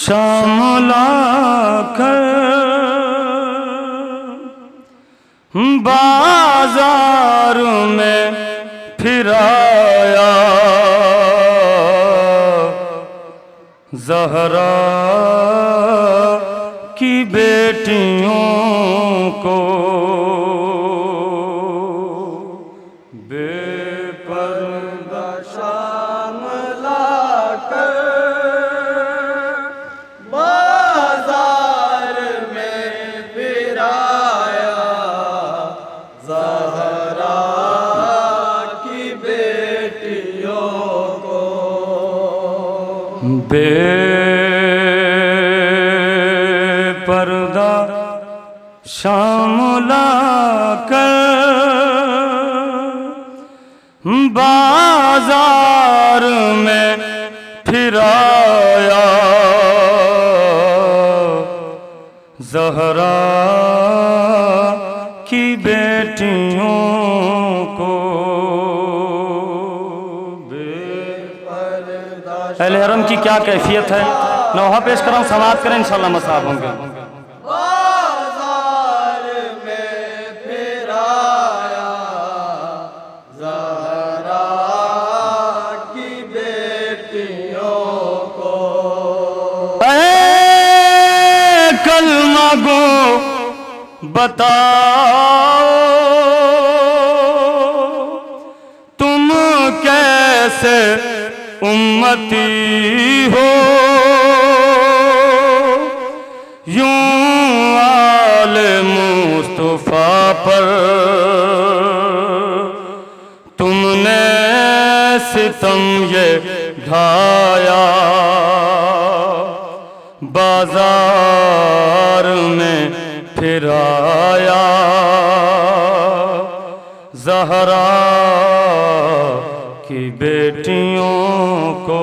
शामला कर बाजार में फिराया ज़हरा की बेटियों को बेपर्दा शामला कर बाजार में फिराया ज़हरा की बेटियों को बेपर्दा शामला कर बाजार में फिराया ज़हरा की बेटियों को अहले हरम की क्या कैफियत है। नौहा पेश कर रहा हूँ, समाअत करें इंशाअल्लाह मसाब होंगे। बाजार में फिराया ज़हरा की बेटियों को कलमा गो बताओ तुम कैसे उम्मती हो, यूं आले मुस्तफा पर तुमने सितम ये ढाया बाजार में फिराया ज़हरा की बेटियों को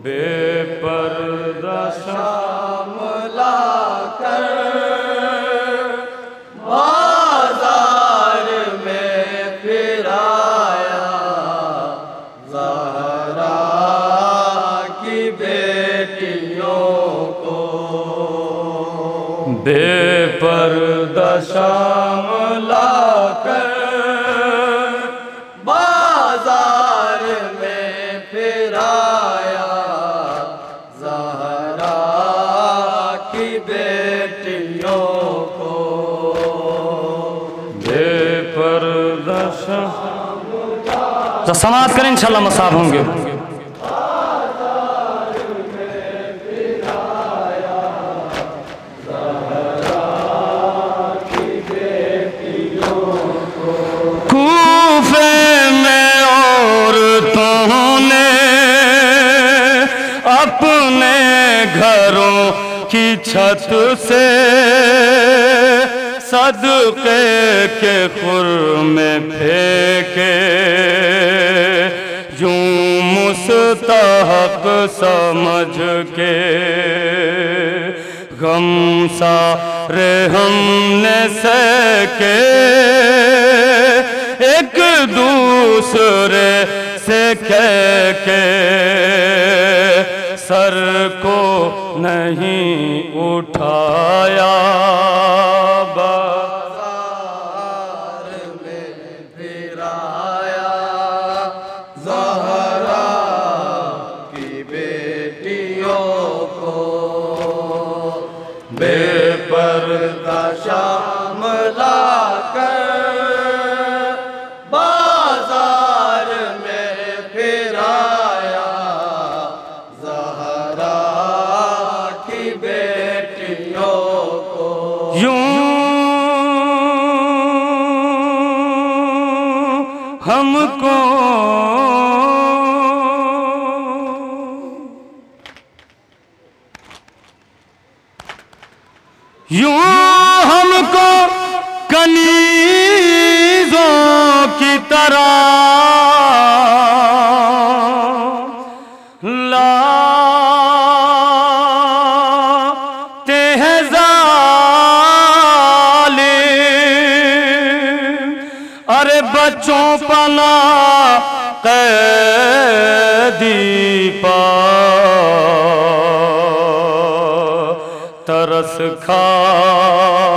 बेपर्दा शामला कर बाजार में फिराया ज़हरा की बेटियों को बेपर्दा शामला कर बाजार में फिराया ज़हरा की बेटियों को बेपर्दा समाअत करें इंशाअल्लाह मसाब होंगे। अपने घरों की छत से सदके के खुरमे फेंके यूं मुस्तहक समझ के गम सारे हमने सके एक दूसरे से कह के सर को नहीं उठाया बाजार में फिराया ज़हरा की बेटियों को बेपर्दा शामला कर बाजार में फिराया ज़हरा की बेटियों को यूं हमको कनीज़ों की तरह लाते हैं ज़ालिम, अरे बच्चों पना कैदी पा रस खाते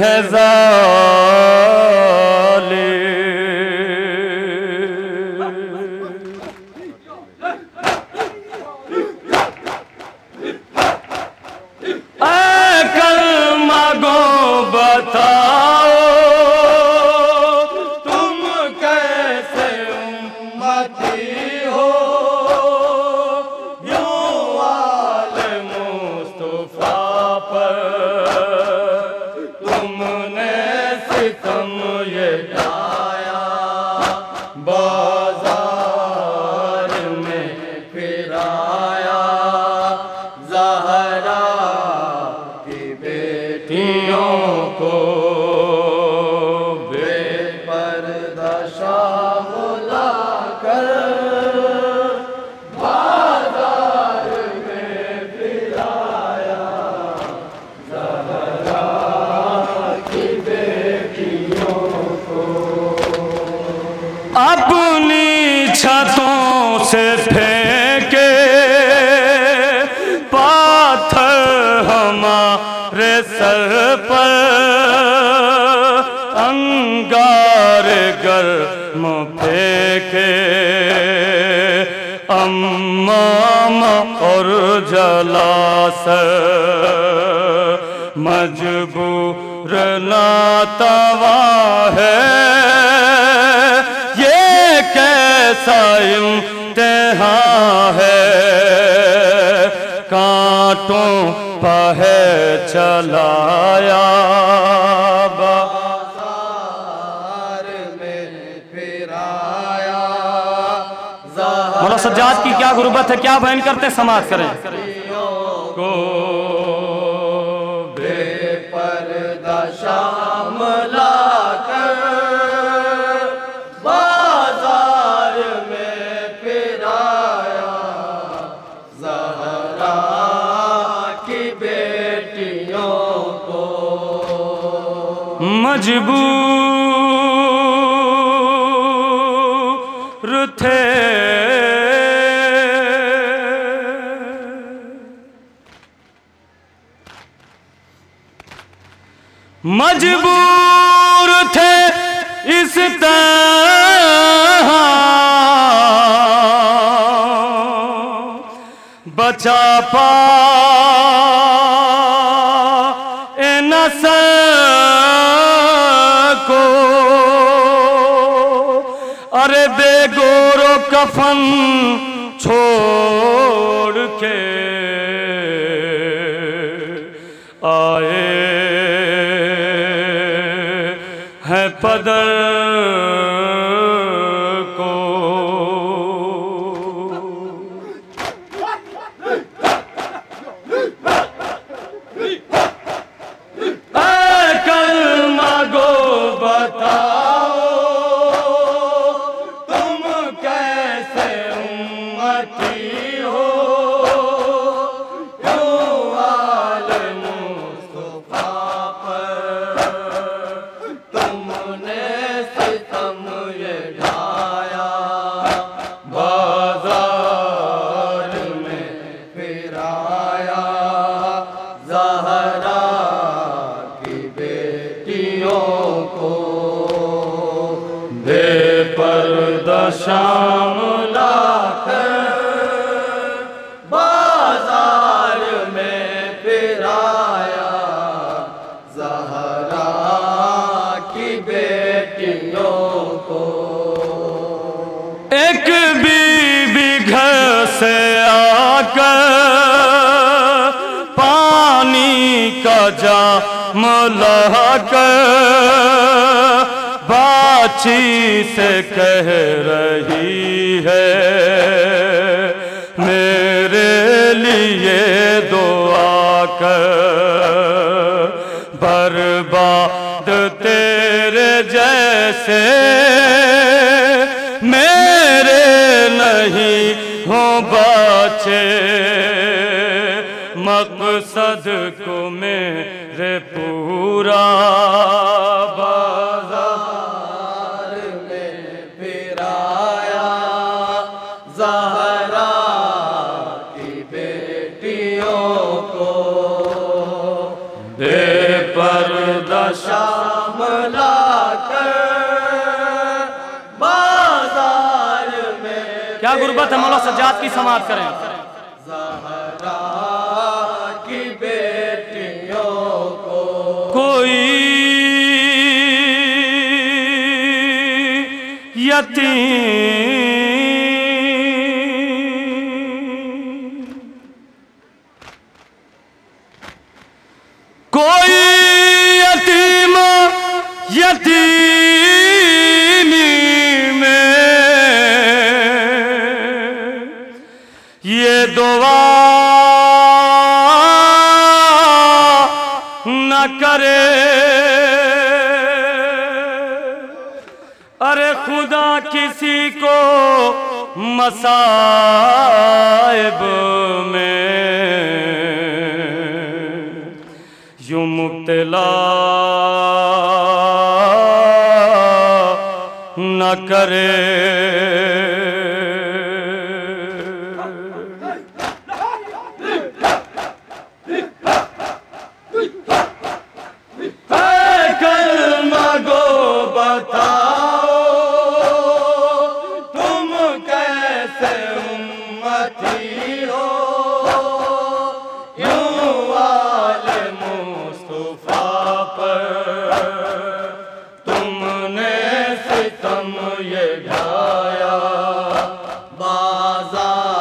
हैं अपनी छतों से फेंके पाथर हमारे सर पर, अंगार गर्म फेंके अम्माम और जलासर, मजबूर नातवा है कैसा इम्तिहान है, कांटों पर है चलाया बाजार में फिराया। मौला सज्जाद की क्या गुर्बत है, क्या बयान करते समाज करें को बेपर्दा शाम लाकर मजबूर थे मजबूर थे इस तरह बचा पा को, अरे बेगोरो कफन छोड़ के आए हैं पदर को। शाम लाकर बाजार में फिराया, ज़हरा की बेटियों को। एक बीबी घर से आकर पानी का जाम लाकर बाची से कह रही है, मेरे लिए दुआ कर, बर्बाद तेरे जैसे मेरे नहीं हो बचे, मकसद को मेरे पूरा ज़हरा की बेटियों क्या गुर्बत है, मौला सज्जाद की समाअत करें। ज़हरा की बेटियों को कोई यतीम, कोई यतीम यतीमी में ये दुआ न करे, अरे खुदा किसी को मसाइब में यूं मुब्तला न करे। कलमा गो बताओ तुम कैसे उम्मती हो, यूं वाले मुस्तफा पर तुमने सितम ये ढाया बाजार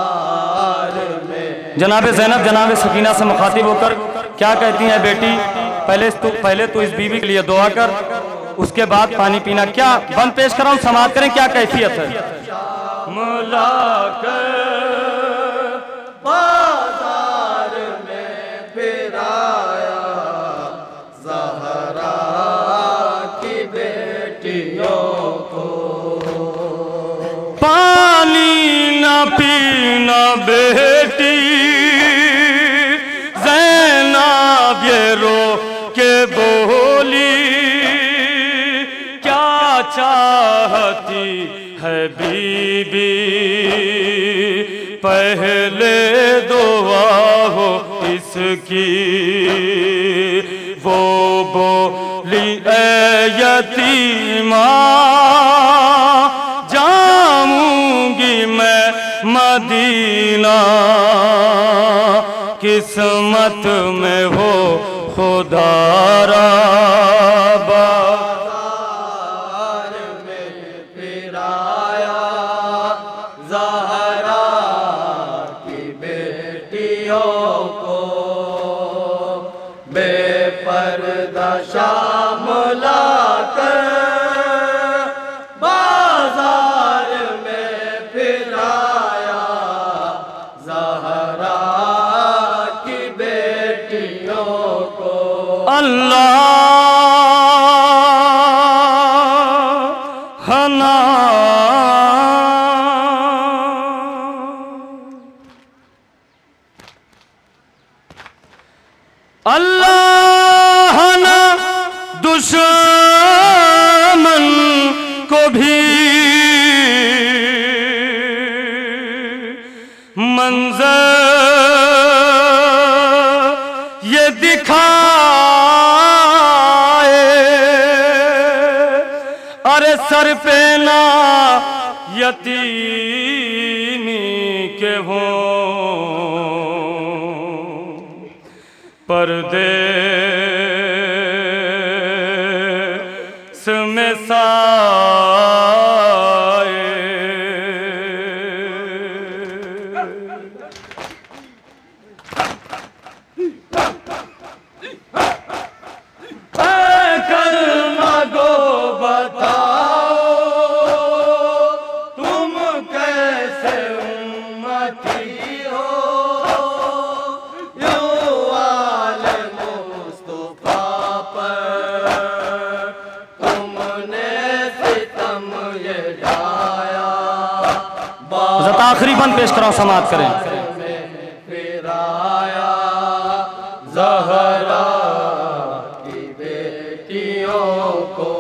में। जनाब ज़ैनब जनाब सकीना से मुखातिब होकर क्या कहती हैं, बेटी पहले तो इस बीवी के लिए दुआ कर, उसके बाद पानी पीना। क्या बंद पेश कराऊं, समाअत करें, क्या कैफियत है। बाजार में फिराया ज़हरा की बेटियों को, पानी न पीना बेटी ज़ैनब ये रो के बोली, क्या चाहती है बीबी पहले दुआ हो इसकी। वो बोली ए यतीमा जाऊंगी मैं मदीना, किस्मत में हो खुदारा। बाजार में फिराया ज़हरा की बेटियों को, बेपर्दा शाम लाकर बाजार में फिराया ज़हरा की बेटियों को। अल्लाह हना अल्लाह ना दुश्मन को भी मंजर ये दिखाए, अरे सर पे ना यतीमी के हों परदेस में साए। कलमा गो बताओ तुम कैसे उम्मती हो, यूं वाले मुस्तफा पर तुमने सितम ये ढाया। आखिरी बंद पेश कराओ, समाअत करें। फिराया ज़हरा की बेटियों को,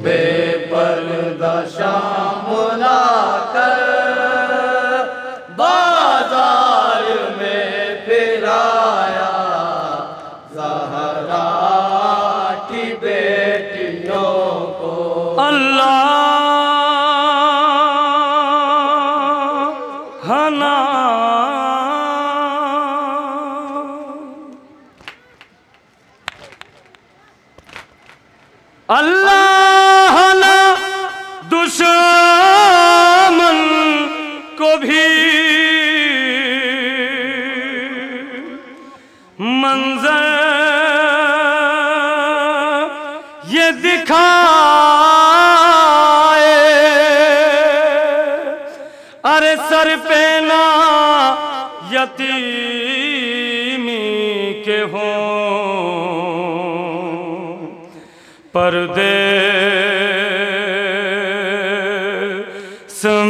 बेपर्दा शाम लाकर बाजार में फिराया ज़हरा की बेटियों को। अल्लाह हना अल्लाह ना दुश्मन को भी मंजर ये दिखाए, अरे सर पे ना यतीमी के हों परदेस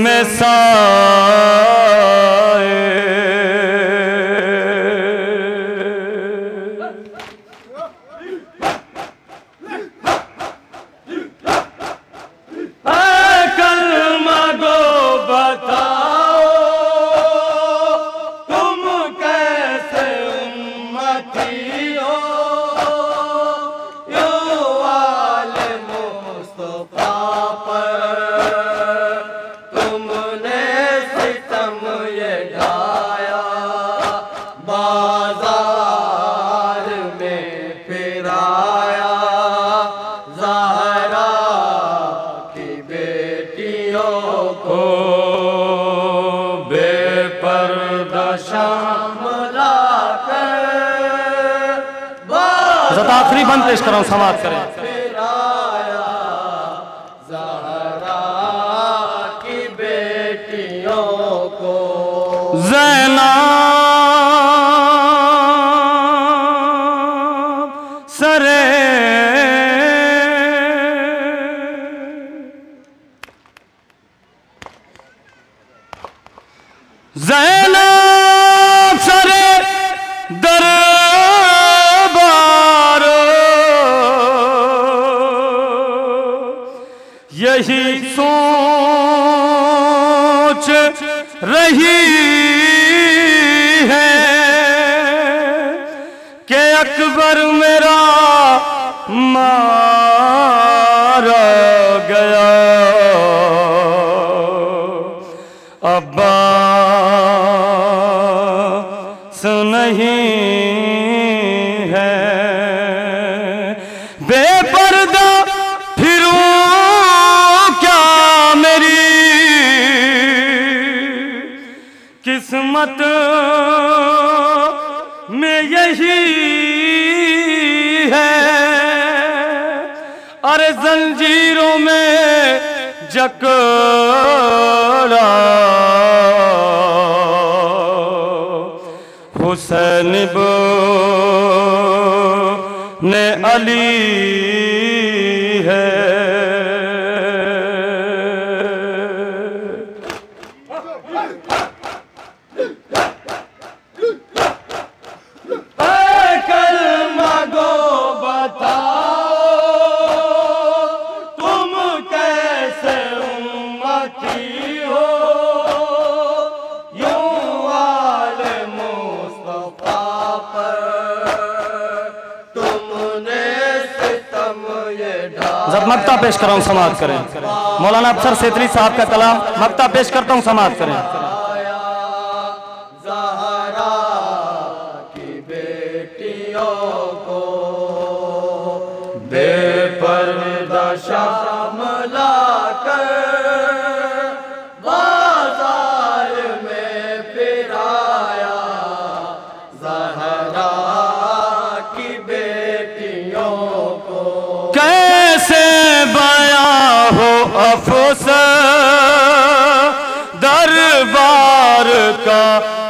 में साए। कलमा गो बताओ तुम कैसे उम्मती हो, बाजार में फिराया ज़हरा की बेटियों को, बेपर्दा शाम लाकर आखिरी बंद पेश कर रहा हूं, समाप्त करें। फिराया ज़हरा की बेटियों को, सरे ज़ैनब सरे दरबार, यही सोच रही है कि अकबर मेरा मारा गया, अब्बास नहीं है, बेपर्दा फिरूं क्या मेरी किस्मत में यही है, अरे जंजीरों में जकड़ा हुसैन ने अली है। कलमा गो बताओ तुम कैसे उम्मती हो, यूं आले मुस्तफा पर तुमने सितम ये ढाया। जब मक्ता पेश कर रहा हूं, समाप्त करें। मौलाना अफसर सेतरी साहब का कलाम मक्ता पेश करता हूं, समाप्त करें। ज़हरा की बेटियों को, बेपर्दा शाम लाकर बाजार में फिराया ज़हरा की बेटियों को। कैसे बयां हो अफसोस दरबार का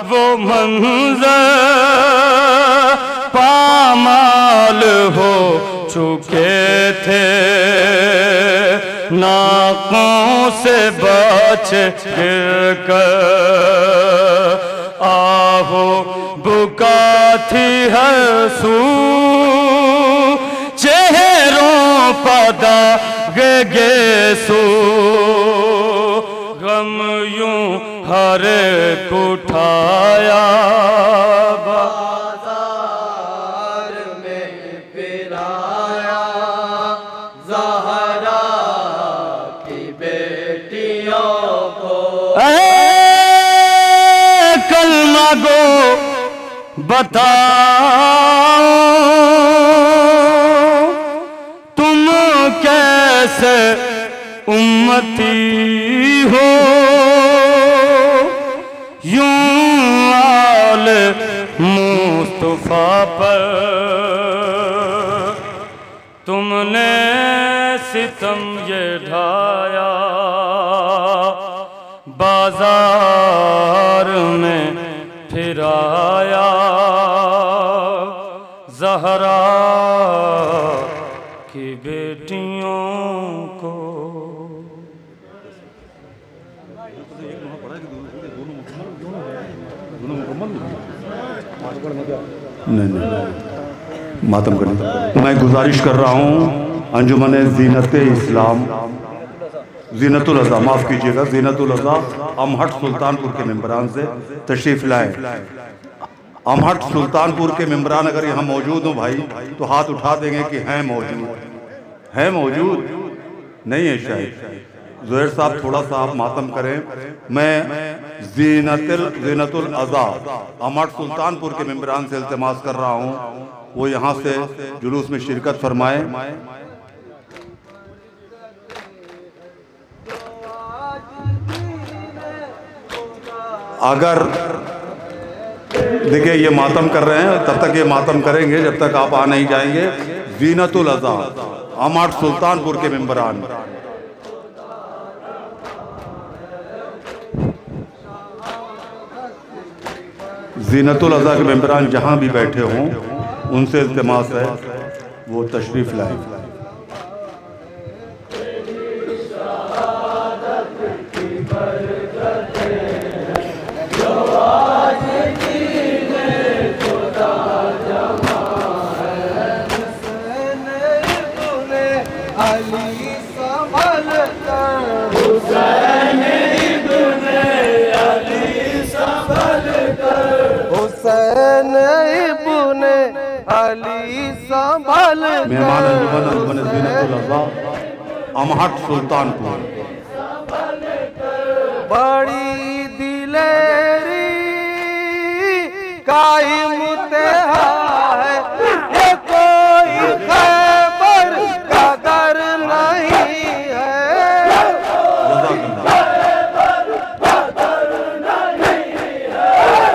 वो मंजर, पामाल हो चुके थे नाकों से बच गिरकर, आहो बुका थी हर सू चेहरों पदा गेसू, गम यूं हर उठाया बाजार में फिराया ज़हरा की बेटियों को। गो बताओ तुम कैसे उम्मती हो, यूं आले मुस्तफा पर तुमने सितम ये ढाया, बाजार में फिराया ज़हरा की बेटियों को। नहीं मातम करनी। मैं गुजारिश कर रहा हूँ अंजुमन ज़ीनत इस्लाम ज़ीनतुल अज़ा, माफ़ कीजिएगा, ज़ीनतुल अज़ा अमहट सुल्तानपुर के मेंबरान से तशरीफ़ लाए। अमहट सुल्तानपुर के मेंबरान अगर यहाँ मौजूद हो भाई तो हाथ उठा देंगे कि हैं मौजूद, हैं मौजूद नहीं है शायद। ज़ुहैर साहब थोड़ा सा आप मातम करें। मैं ज़ीनतुल अज़ा अमहट सुल्तानपुर के मेंबरान से इल्तिमास कर रहा हूँ वो यहाँ से जुलूस में शिरकत फरमाएं। अगर देखिए ये मातम कर रहे हैं तब तक ये मातम करेंगे जब तक आप आ नहीं जाएंगे। ज़ीनतुल अज़ा अमहट सुल्तानपुर के मेंबरान, ज़ीनतुल अज़ा के मेंबरान जहाँ भी बैठे हों उनसे इल्तिमास है वो तशरीफ़ लाएं। मेहमान अंजुमन ज़ीनतुल अज़ा अमहट सुल्तानपुर। बड़ी दिलेरी कायम तेहा है, ये कोई खैबर का घर नहीं है,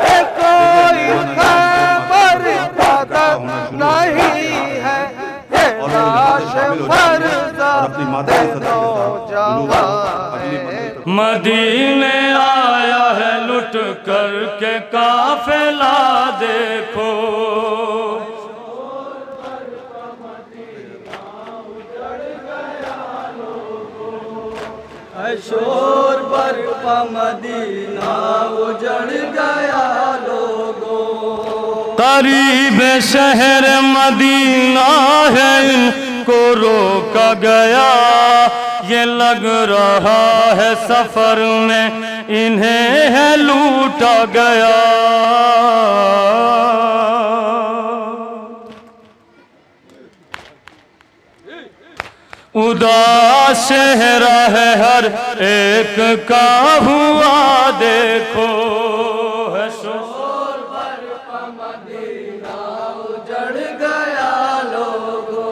ये कोई खैबर का घर नहीं है, ये लाश फर्ज़ा मदीने आया है लुट कर के काफिला देखो, शोर बरपा मदीना उजड़ गया लोगो, करीब शहर मदीना है इनको रोका गया, ये लग रहा है सफर में इन्हें है लूटा गया। उदास चेहरा है हर एक का हुआ देखो, है शोर बरपा मदीना उजड़ गया लोगो,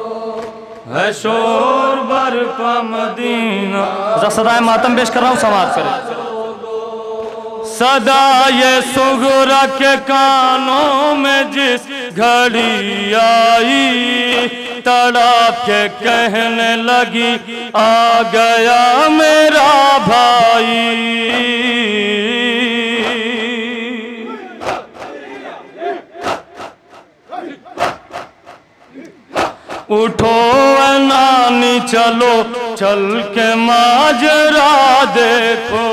है शोर बरपा मदीना। सदाए मातम पेश कर रहा हूँ, समाज करें। सदा ये सुगरा के कानों में जिस घड़ी आई, तड़प के कहने लगी आ गया मेरा भाई। उठो नानी चलो चल के माजरा देखो,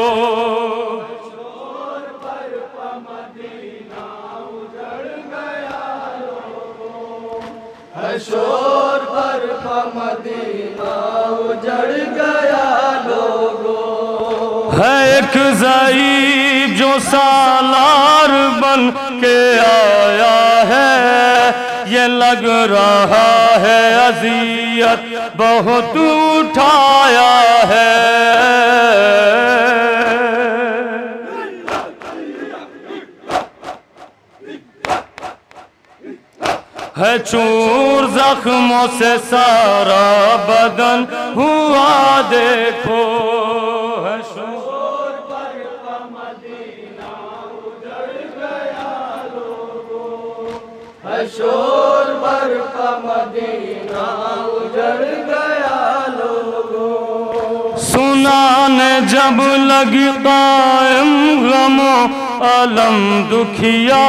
शोर बरपा मदीना उजड़ गया लोगो, है एक ज़ईब जो सालार बन के आया है, ये लग रहा है अज़ियत बहुत उठाया है। है चूर जख्मों से सारा बदन हुआ देखो, है शोर पर मदीना उजड़ गया लोगों, है शोर पर मदीना उजड़ गया लोगों। सुनाने जब लगी कायम गमो अलम दुखिया,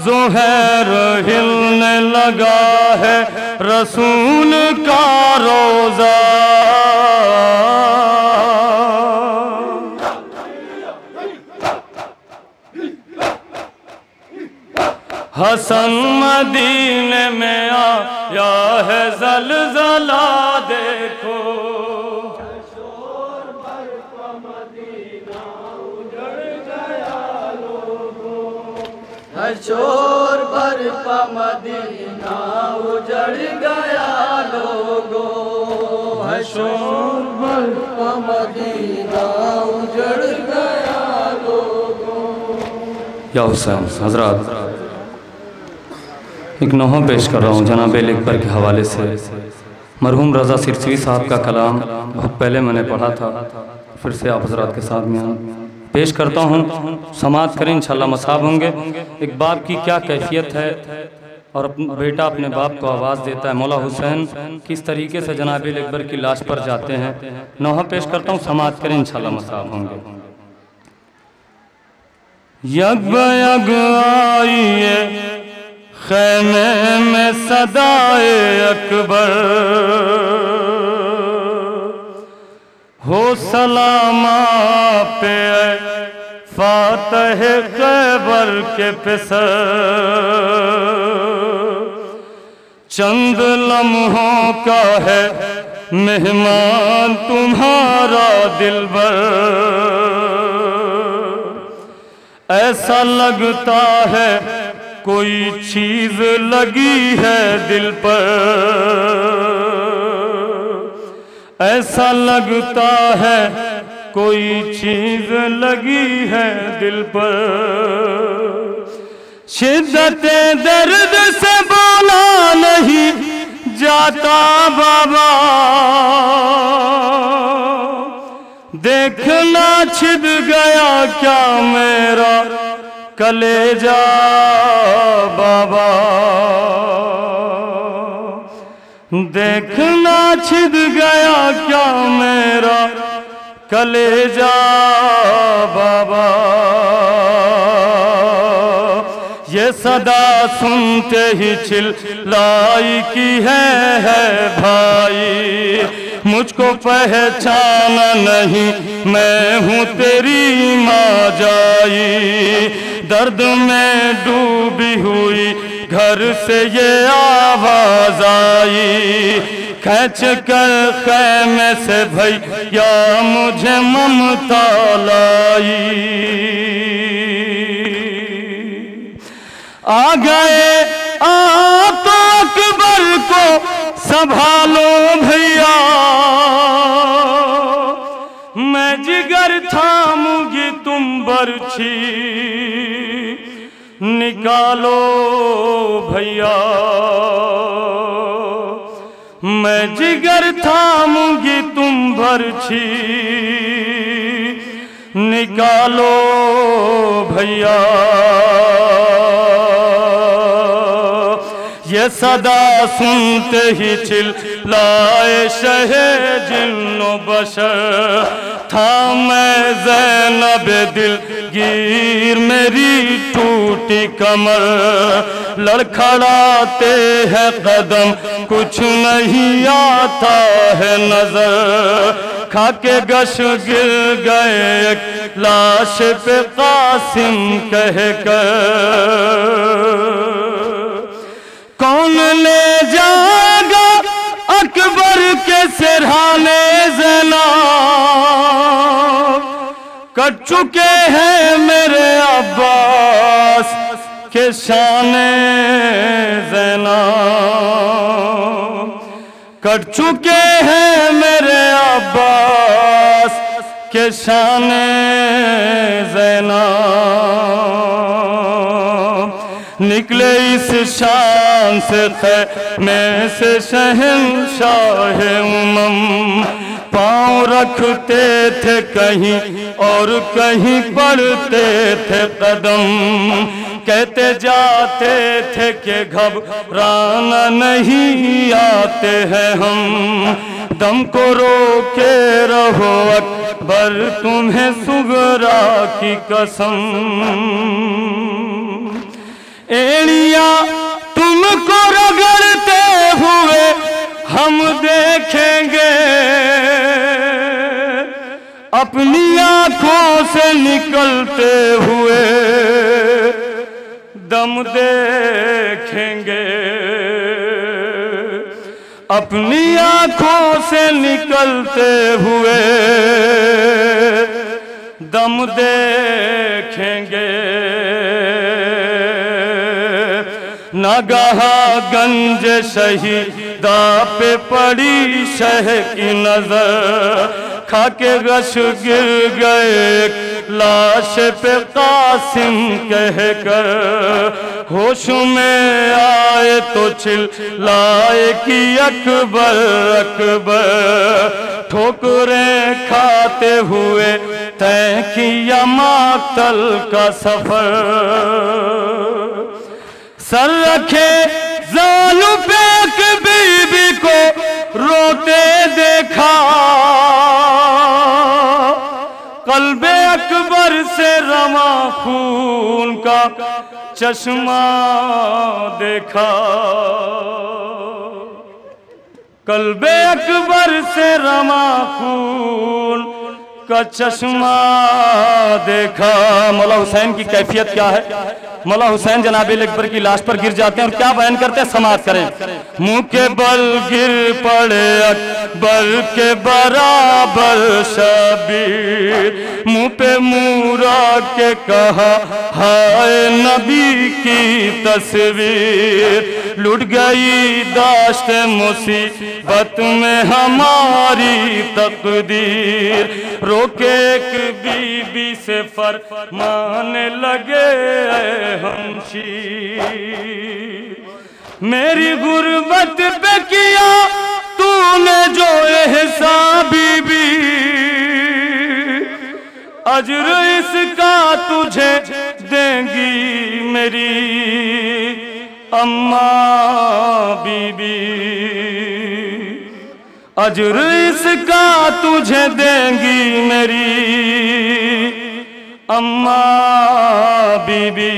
ज़ुहैर हिलने लगा है रसूल का रोज़ा। हसन मदीने में आया है ज़लज़ला देखो, शोर पर मदीना उजड़ गया लोगो, है शोर पर मदीना उजड़ गया लोगो। या हुसैन हजरत, एक नोहा पेश कर रहा हूँ जनाब अकबर के हवाले से। मरहूम रज़ा सिरसवी साहब का कलाम बहुत पहले मैंने पढ़ा था, फिर से आप हजरात के साथ में पेश करता हूँ। समात करें, इंशाल्लाह मसाब होंगे। एक बाप की क्या कैफियत है और बेटा अपने बाप को आवाज़ देता है। मौला हुसैन किस तरीके से जनाब अकबर की लाश पर जाते हैं। नोहा पेश करता हूँ, समात करें, इंशाल्लाह मसाब होंगे। यग यग आइए खैमे में सदाए अकबर, हो सलामा पे फातह खैबर के पिसर, चंद लम्हों का है मेहमान तुम्हारा दिलबर। ऐसा लगता है कोई चीज लगी है दिल पर, ऐसा लगता है कोई चीज लगी है दिल पर। शिद्दते दर्द से बोला नहीं जाता बाबा, देखना छिद गया क्या मेरा कलेजा बाबा, देखना छिद गया क्या मेरा कलेजा बाबा। ये सदा सुनते ही चिल्लाई की है भाई, मुझको पहचाना नहीं मैं हूँ तेरी माँ जाई। दर्द में डूबी हुई घर से ये आवाज आई, खींच कर खैमे से भैया मुझे ममता लाई। आ गए आप तो अकबर को संभालो भैया, मैं जिगर थामूंगी तुम बरछी निकालो भैया, मैं जिगर थामूंगी तुम बरछी निकालो भैया। ये सदा सुनते ही चिल्लाए शहे जिन्नो बशर, था मैं ज़ैनब दिलगीर मेरी टूटी कमर। लड़खड़ाते हैं कदम कुछ नहीं आता है नजर, खाके गश गिर गए एक लाश पे कासिम कह कर। कौन ले जाएगा अकबर के सिरहाने ज़ैनब, कट चुके हैं मेरे अब्बास के शाने ज़ैनब, कट चुके हैं मेरे अब्बास के शाने ज़ैनब। निकले इस शान आसमान से में से शहंशाह उमम पाँव रखते थे कहीं और कहीं पड़ते थे कदम, कहते जाते थे कि घबराना नहीं आते हैं हम, दम को रोके रहो अकबर तुम्हें सुगरा की कसम। एड़िया तुमको रगड़ते हुए हम देखेंगे, अपनी आंखों से निकलते हुए दम देखेंगे, अपनी आंखों से निकलते हुए दम देखेंगे। नागाहा गंज शहीदा पे पड़ी शह की नजर, खाके गश गिर गए लाश पे कासिम कहकर, होश में आए तो चिल्लाए कि अकबर अकबर, ठोकरें खाते हुए तय किया मातल का सफर। सर रखे जालू पे एक बीबी को रोते देखा, कल्बे अकबर से रमा खून का चश्मा देखा, कल्बे अकबर से रमा खून का चश्मा देखा। मौला हुसैन की कैफियत क्या है? मौला हुसैन जनाब अकबर की लाश पर गिर जाते हैं और क्या बयान करते हैं, समाअत करें। मुंह के बल गिर पड़े अकबर के बराबर शबीर, मुंह पे मुरा के कहा हाय नबी की तस्वीर, लुट गई दाश्त मुसीबत में हमारी तकदीर, रोके एक बीबी से फरमाने लगे हमशी, मेरी गुर्बत पे किया तूने जो एहसान बीबी, अजर इसका तुझे देंगी मेरी अम्मा बीबी, अजर इसका तुझे देंगी मेरी अम्मा बीबी।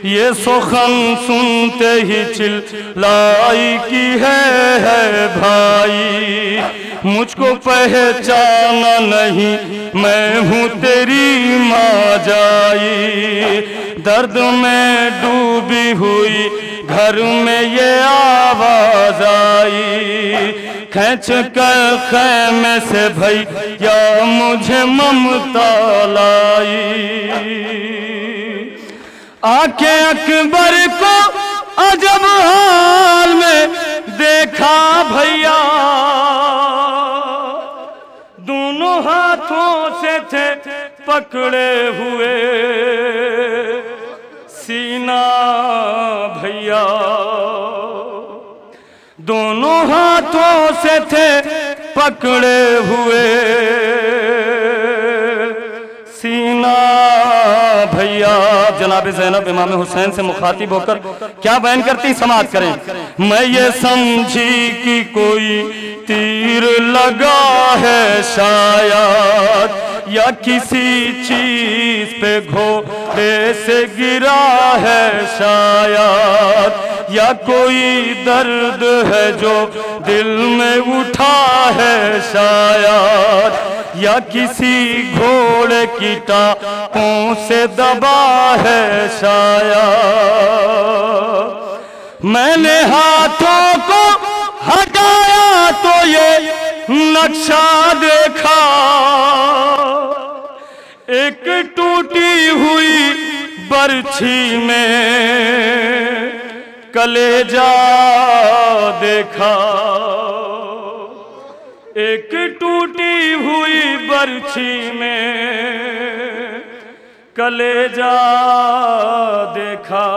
ये सुखन सुनते ही चिल्लाई की है भाई, मुझको पहचाना नहीं मैं हूँ तेरी माँ जाई, दर्द में डूबी हुई घर में ये आवाज आई, खींच कर खैमे से भैया मुझे ममता लाई, आके अकबर को अजब हाल में देखा भैया, दोनों हाथों से थे पकड़े हुए सीना भैया, दोनों हाथों से थे पकड़े हुए सीना भैया। जनाब ज़ैनब इमाम हुसैन से मुखातिब होकर क्या बयान करती, समाअत करें। मैं ये समझी कि कोई तीर लगा है शायद, या किसी चीज पे घोड़े से गिरा है शायद, या कोई दर्द है जो दिल में उठा है शायद, या किसी घोड़े की टापों से दबा है शायद। मैंने हाथों को हटाया तो ये नक्शा देखा, एक टूटी हुई बरछी में कलेजा देखा, एक टूटी हुई बरछी में कलेजा देखा।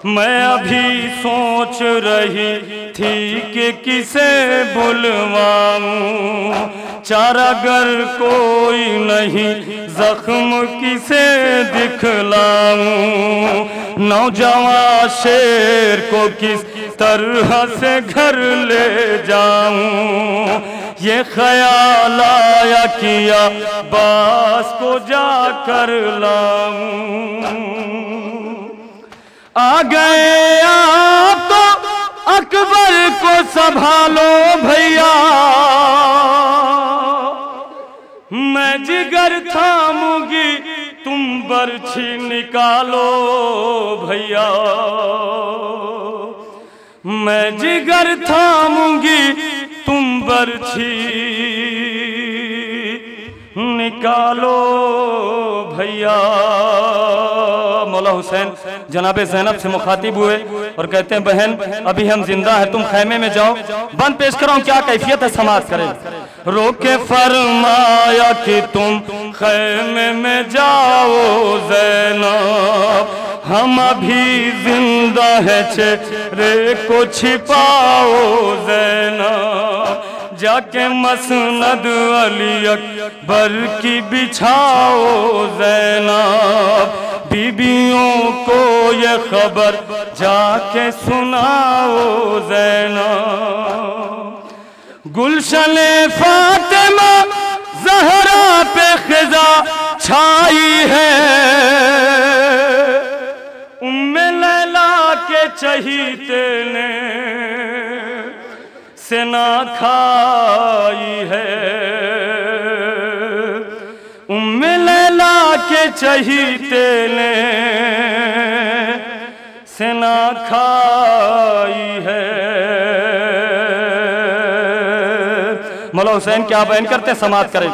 मैं अभी सोच रही थी कि किसे बुलवाऊं, चारागर कोई नहीं, जख्म किसे दिखलाऊं, नौजवान शेर को किस तरह से घर ले जाऊं, ये ख्याल आया किया बास को जाकर लाऊं। आ गए आप तो अकबर को संभालो भैया, मैं जिगर थामूंगी तुम बर्छी निकालो भैया, मैं जिगर थामूंगी तुम बर्छी निकालो भैया। मौला हुसैन जनाबे ज़ैनब से मुखातिब हुए और कहते हैं बहन अभी हम जिंदा हैं, तुम खैमे में जाओ, बंद पेश कराऊं क्या कैफियत है समाज करें। रोके फरमाया कि तुम खैमे में जाओ ज़ैनब, हम अभी जिंदा है, चेहरे को छिपाओ ज़ैनब, जाके मसनद अली अकबर की बिछाओ ज़ैनब, बीबियों को ये खबर जाके सुनाओ ज़ैनब। गुलशने फातिमा ज़हरा पे ख़िज़ा छाई है, उम्मे लैला के चहीते ने से ना खाई है, उम्मे लैला के चहीते ने से ना खाई है। मौला हुसैन क्या बयान करते समाज करें।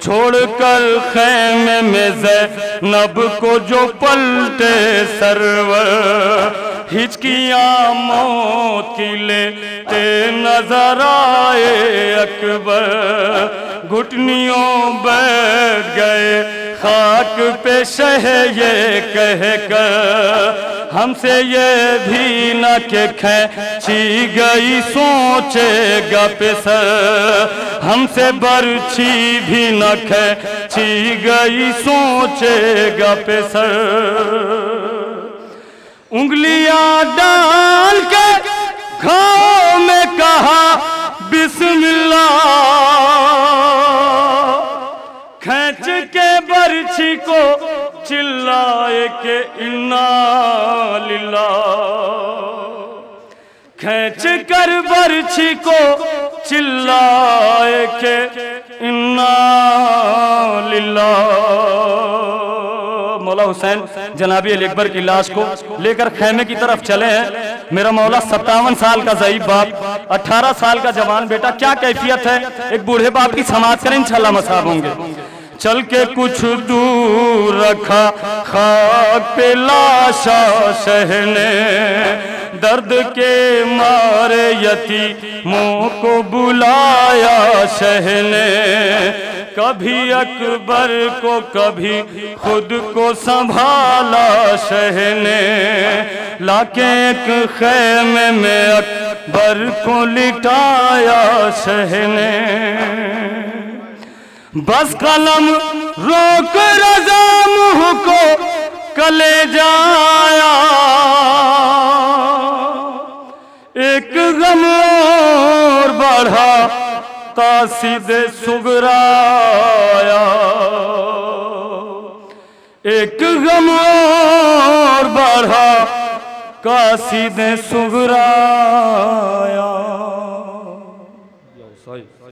छोड़कर खैमे में ज़ैनब को जो पलटे सरवर, हिचकियां मौत की लेते नजर आए अकबर, घुटनियों बैठ गए खाक पे शह ये कह कर, हमसे ये भी न के खींची गई सोचेगा पेसर, हमसे बर्छी भी न खींची गई सोचेगा पेसर। उंगलियां डाल के घाव में कहा बिस्मिल्लाह, खींच के बर्छी को चिल्लाए के इन्ना लिल्लाह, खींच कर बर्छी को चिल्लाए के इन्ना लिल्लाह। मौला हुसैन जनाबी अली अकबर की लाश को लेकर खैमे की तरफ चले हैं। मेरा मौला 57 साल का ज़ईफ बाप, 18 साल का जवान बेटा, क्या कैफियत है। एक बूढ़े बाप की समाज करें इंशाल्लाह मसाब होंगे। चल के कुछ दूर रखा खाक पे लाशा शहने, दर्द के मारे यतीमों को बुलाया शहने, कभी अकबर को कभी खुद को संभाला शहने, लाके एक खैमे में अकबर को लिटाया शहने। बस कलम रोक रज़ा मुँह को कलेजा आया, एक गम और बढ़ा तासीदे सुगराया, एक गम और बढ़ा कासीदे सुगराया।